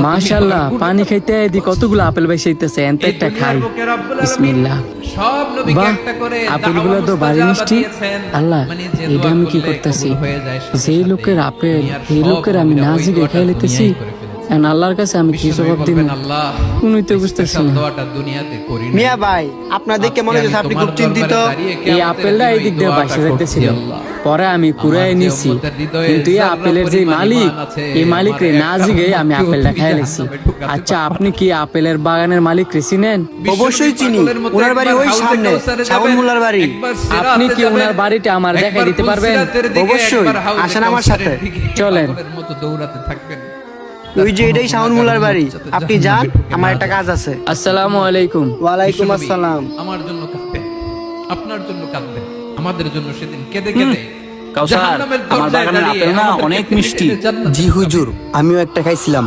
মাশাআল্লাহ, পানি খাইতে এদি কতগুলো আপেল বাইসাইতেছে, এনতে একটা খাই। বিসমিল্লাহ। বাহ, আপেলগুলো তো ভারী মিষ্টি। আল্লাহ, এটা আমি কি করতেছি? যেই লোকের আপেল, এই লোকের আমি না জিগে খাই লিতেছি। এখন আল্লাহর কাছে আমি কি জবাব দিব? কোনই তো বুঝতেছি না। মিয়া ভাই, আপনার দেখে মনে হচ্ছে আপনি খুব চিন্তিত। এই আপেলটা এই দিক দিয়ে বাসা যাইতেছিল, পরে আমি কুড়াই নিছি, কিন্তু এই আপেলের যে মালিক, এই মালিক রে না জিগে আমি আপেলটা খাই লেছি। আচ্ছা, আপনি কি আপেলের বাগানের মালিক রে চিনেন? অবশ্যই চিনি, ওনার বাড়ি ওই সামনে, শাওন মোল্লার বাড়ি। আপনি কি ওনার বাড়িটা আমার দেখাই দিতে পারবেন? অবশ্যই, আসেন আমার সাথে। চলেন। ওই যে এটাই শাওন মোল্লার বাড়ি, আপনি যান, আমার একটা কাজ আছে। আসসালামু আলাইকুম। ওয়ালাইকুম আসসালাম। আমার জন্য কাঁদবেন, আপনার জন্য কাঁদবেন, আমাদের জন্য সেদিন কেঁদে কেঁদে কাউসার, জাহান্নামের আমার দরজায় বাগানের দাঁড়িয়ে আপেল না আমাদেরকে অনেক কেঁদে মিষ্টি। কেঁদে জান্নাত জি হুজুর, আমিও একটা খাইছিলাম,